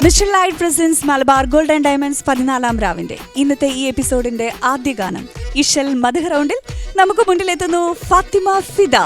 Mister light presents Malabar gold and diamonds 14ാം രാവിന്റെ ഇന്നത്തെ ഈ എപ്പിസോഡിന്റെ ആദ്യ ഗാനം ഇഷൽ മധു റൗണ്ടിൽ നമുക്ക് മുന്നിലെത്തുന്നു ഫാത്തിമ ഫിദ.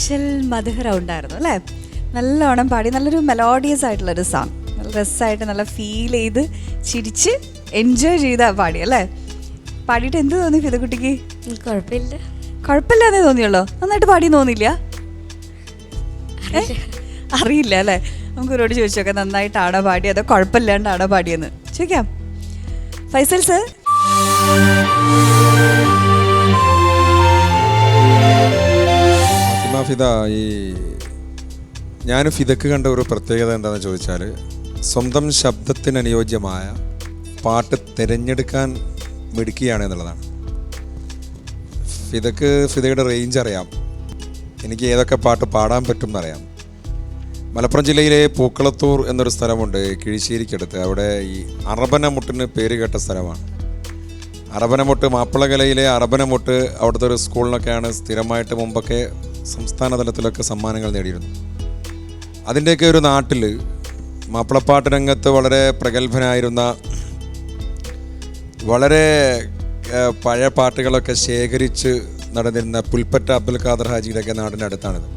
ഇശൽ മധുഹര ഉണ്ടായിരുന്നു അല്ലേ? നല്ലോണം പാടി, നല്ലൊരു മെലോഡിയസ് ആയിട്ടുള്ളൊരു സോങ്, നല്ല രസമായിട്ട് നല്ല ഫീൽ ചെയ്ത് ചിരിച്ച് എൻജോയ് ചെയ്താ പാടി അല്ലേ? പാടിയിട്ട് എന്ത് തോന്നി ഫിദക്കുട്ടിക്ക്? കുഴപ്പമില്ലാതെ തോന്നിയുള്ളോ? നന്നായിട്ട് പാടി തോന്നില്ല? അറിയില്ല അല്ലേ? നമുക്ക് ഒരോട് ചോദിച്ചു നോക്കാം, നന്നായിട്ടാണോ പാടി അതോ കുഴപ്പമില്ലാണ്ടാണോ പാടിയെന്ന് ചോദിക്കാം. ഫൈസൽ സർ. ഫിദ, ഈ ഞാൻ ഫിദക്ക് കണ്ട ഒരു പ്രത്യേകത എന്താണെന്ന് ചോദിച്ചാൽ, സ്വന്തം ശബ്ദത്തിന് അനുയോജ്യമായ പാട്ട് തിരഞ്ഞെടുക്കാൻ മിടുക്കിയാണ് എന്നുള്ളതാണ്. ഫിദയുടെ റേഞ്ച് അറിയാം, എനിക്ക് ഏതൊക്കെ പാട്ട് പാടാൻ പറ്റും എന്നറിയാം. മലപ്പുറം ജില്ലയിലെ പൂക്കളത്തൂർ എന്നൊരു സ്ഥലമുണ്ട് കിഴിശ്ശേരിക്കടുത്ത്. അവിടെ ഈ അറബനമുട്ടിന് പേര് കേട്ട സ്ഥലമാണ്. അറബനമുട്ട്, മാപ്പിളകലയിലെ അറബനമുട്ട് അവിടുത്തെ ഒരു സ്കൂളിനൊക്കെയാണ് സ്ഥിരമായിട്ട് മുമ്പൊക്കെ സംസ്ഥാന തലത്തിലൊക്കെ സമ്മാനങ്ങൾ നേടിയിരുന്നു. അതിൻ്റെയൊക്കെ ഒരു നാട്ടിൽ മാപ്പിളപ്പാട്ട് രംഗത്ത് വളരെ പ്രഗത്ഭനായിരുന്ന, വളരെ പഴയ പാട്ടുകളൊക്കെ ശേഖരിച്ച് നടന്നിരുന്ന പുൽപ്പറ്റ അബ്ദുൽ ഖാദർ ഹാജിയുടെയൊക്കെ നാടിൻ്റെ അടുത്താണിത്.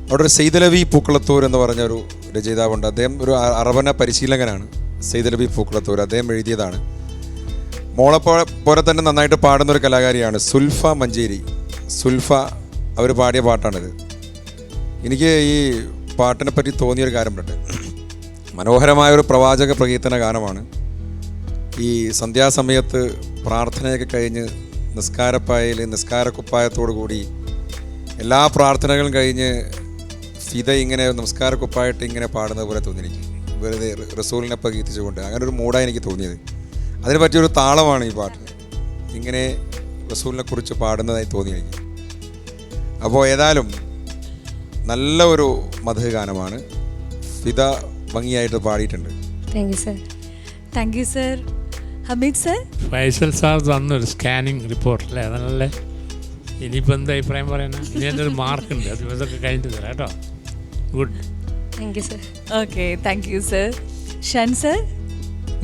അവിടെ ഒരു സെയ്ദലവി പൂക്കളത്തൂർ എന്ന് പറഞ്ഞൊരു രചയിതാവുണ്ട്. അദ്ദേഹം ഒരു അറബന പരിശീലകനാണ്. സെയ്ദലവി പൂക്കളത്തൂർ അദ്ദേഹം എഴുതിയതാണ്. മോളെ പോലെ തന്നെ നന്നായിട്ട് പാടുന്നൊരു കലാകാരിയാണ് സുൽഫ മഞ്ചേരി. സുൽഫ അവർ പാടിയ പാട്ടാണിത്. എനിക്ക് ഈ പാട്ടിനെ പറ്റി തോന്നിയൊരു കാര്യമുണ്ട്. മനോഹരമായൊരു പ്രവാചക പ്രകീർത്തന ഗാനമാണ്. ഈ സന്ധ്യാസമയത്ത് പ്രാർത്ഥനയൊക്കെ കഴിഞ്ഞ് നിസ്കാരപ്പായയിൽ നിസ്കാരക്കുപ്പായത്തോടു കൂടി എല്ലാ പ്രാർത്ഥനകളും കഴിഞ്ഞ് ഫിദ ഇങ്ങനെ നമസ്കാരക്കുപ്പായിട്ട് ഇങ്ങനെ പാടുന്നത് പോലെ തോന്നി എനിക്ക്, വെറുതെ റസൂലിനെ പ്രകീർത്തിച്ചുകൊണ്ട്. അങ്ങനെ ഒരു മൂഡാണ് എനിക്ക് തോന്നിയത്. അതിന് പറ്റിയൊരു താളമാണ് ഈ പാട്ടിന്, ഇങ്ങനെ റസൂലിനെ കുറിച്ച് പാടുന്നതായി തോന്നി എനിക്ക്. അപ്പോൾ ഏതായാലും നല്ല ഒരു മധു ഗാനമാണ്. ഫിദ ഭംഗിയായിട്ട് പാടിയിട്ടുണ്ട്. Thank you sir. Hameed sir. Faisal sir തന്നൊരു സ്കാനിങ് റിപ്പോർട്ട് അല്ലേ, അതല്ലേ? ഇനിയിപ്പോൾ എന്താ അഭിപ്രായം പറയാനാ? ഇനി എൻ്റെ ഒരു മാർക്കുണ്ട്, അത് ഇതൊക്കെ കഴിഞ്ഞിട്ട് തരാം കേട്ടോ. Good. Thank you sir. Okay, thank you sir. ഷൻ സർ.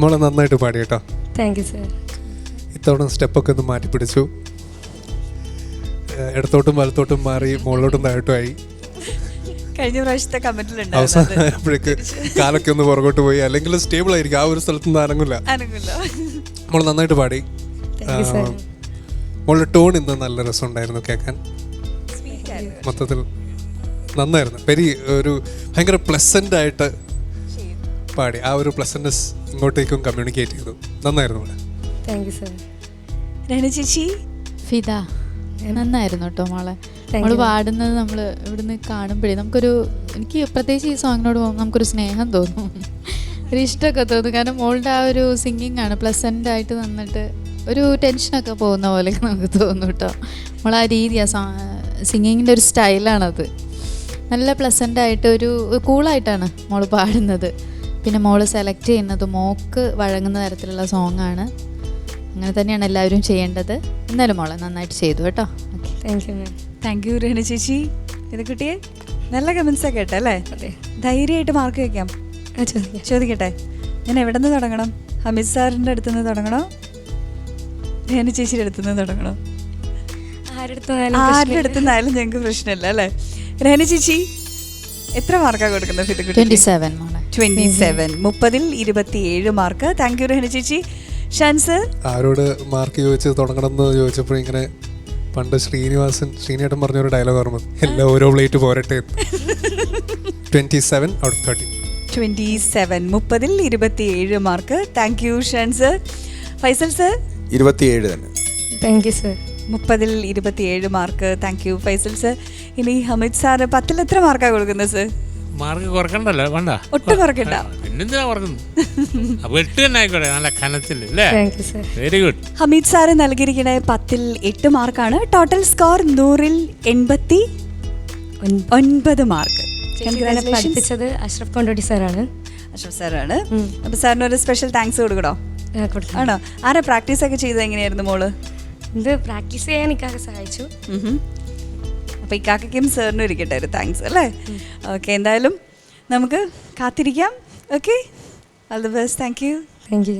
മോളെ നന്നായിട്ട് പാടി കേട്ടോ. Thank you sir. ഇത്തവണ സ്റ്റെപ്പൊക്കെ ഒന്ന് മാറ്റി പിടിച്ചു. ഇടത്തോട്ടും വലത്തോട്ടും മാറി മുകളിലോട്ടും താഴോട്ടുമായി. കഴിഞ്ഞ പ്രാവശ്യത്തെ കമന്റിലുണ്ട് അവസാനപ്പോഴേക്ക് കാലൊക്കെ ഒന്ന് പുറകോട്ട് പോയി. അല്ലെങ്കിൽ സ്റ്റേബിൾ ആയിരിക്കും, ആ ഒരു സ്ഥലത്തൊന്നും അനങ്ങില്ല. മോള് നന്നായിട്ട് പാടി. മോളുടെ ടോൺ ഇന്ന് നല്ല രസമുണ്ടായിരുന്നു കേൾക്കാൻ. മൊത്തത്തിൽ നന്നായിരുന്നു. വെരി ഒരു ഭയങ്കര പ്ലസന്റ് ആയിട്ട് പാടി. ആ ഒരു പ്ലസന്റ്നെസ് ഇങ്ങോട്ടേക്കും കമ്മ്യൂണിക്കേറ്റ് ചെയ്തു. നന്നായിരുന്നു മോളെ. Thank you sir. രഹന ചേച്ചി. ഫിദ നന്നായിരുന്നു കേട്ടോ മോളെ. നമ്മൾ പാടുന്നത് നമ്മൾ ഇവിടുന്ന് കാണുമ്പോഴേ നമുക്കൊരു, എനിക്ക് പ്രത്യേകിച്ച് ഈ സോങ്ങിനോട് നമുക്കൊരു സ്നേഹം തോന്നും, ഒരു ഇഷ്ടമൊക്കെ തോന്നും. കാരണം മോളുടെ ആ ഒരു സിംഗിങ് ആണ് പ്ലസൻ്റ് ആയിട്ട് നിന്നിട്ട് ഒരു ടെൻഷനൊക്കെ പോകുന്ന പോലെ നമുക്ക് തോന്നും കേട്ടോ. നമ്മൾ ആ രീതി, ആ സിംഗിങ്ങിൻ്റെ ഒരു സ്റ്റൈലാണത്. നല്ല പ്ലസൻ്റായിട്ട് ഒരു കൂളായിട്ടാണ് മോൾ പാടുന്നത്. പിന്നെ മോൾ സെലക്ട് ചെയ്യുന്നത് മോക്ക് വഴങ്ങുന്ന തരത്തിലുള്ള സോങ്ങാണ്. അങ്ങനെ തന്നെയാണ് എല്ലാവരും ചെയ്യേണ്ടത്. എന്നാലും മോളെ നന്നായിട്ട് ചെയ്തു കേട്ടോ. Okay, thank you ma'am. Thank you Rahana ചേച്ചി. ഇത് കുട്ടിയെ നല്ല കമൻസൊക്കെ കേട്ടോ അല്ലേ? ധൈര്യമായിട്ട് മാർക്ക് വയ്ക്കാം. ചോദിക്കട്ടെ, ഞാൻ എവിടെ നിന്ന് തുടങ്ങണം? ഹമീദ് സാറിൻ്റെ അടുത്ത് നിന്ന് തുടങ്ങണോ, രഹന ചേച്ചിയുടെ അടുത്ത് നിന്ന് തുടങ്ങണോ? ആരുടെ അടുത്ത് നിന്നായാലും ഞങ്ങൾക്ക് പ്രശ്നമില്ല അല്ലേ? രഹന ചേച്ചി എത്ര മാർക്കാണ് കൊടുക്കുന്നത്? 27 മോളെ. 27. 30ൽ 27 മാർക്ക്. താങ്ക് യു രഹന ചേച്ചി. ഷാൻസ് ആരോട് മാർക്ക് ചോദിച്ച് തുടങ്ങണം എന്ന് ചോദിച്ചപ്പോൾ ഇങ്ങനെ പണ്ട് ശ്രീനിയേട്ടൻ പറഞ്ഞൊരു ഡയലോഗ് ഓർമ്മ, എല്ലാം ഓരോ പ്ലേറ്റ് പോരട്ടെ. 27 out of 30. 27. 30ൽ 27 മാർക്ക്. താങ്ക് യു ഷാൻസ്. ഫൈസൽ സർ. 27 തന്നെ. Thank you sir. 30ൽ 27 mark. Thank you Faisal sir. ഇനി ഹമീദ് സാറ് 10ൽ എത്ര മാർക്കാണ് കൊടുക്കുന്നത് സർ? മാർക്ക് കുറക്കണ്ടല്ലോ, വേണ്ട, ഒട്ടും കുറക്കണ്ട. പിന്നെന്തിനാ കുറക്കുന്നത്? അപ്പോൾ 8 തന്നെ ആയിക്കോട്ടെ, നല്ല കനത്തിൽ അല്ലേ? Very good. ഹമീദ് സാറ് നൽകിയിരിക്കണേ 10ൽ 8 മാർക്കാണ്. ടോട്ടൽ സ്കോർ 100ൽ 89 മാർക്ക്. പഠിപ്പിച്ചത് അഷ്റഫ് കൊണ്ടോട്ടി സാറാണ്. അഷ്റഫ് സാറാണ്. അപ്പൊ സാറിന് ഒരു സ്പെഷ്യൽ താങ്ക്സ് കൊടുക്കണോ? ആണോ? ആരാ പ്രാക്ടീസ് ഒക്കെ ചെയ്തത്? എങ്ങനെയായിരുന്നു മോള്? ഇത് പ്രാക്ടീസ് ചെയ്യാൻ ഇക്കാക്ക സഹായിച്ചു. അപ്പൊ ഇക്കാക്കും സാറിനും ഇരിക്കട്ടെ ഒരു താങ്ക്സ് അല്ലേ? ഓക്കെ, എന്തായാലും നമുക്ക് കാത്തിരിക്കാം. Okay, all the best. Thank you. Thank you.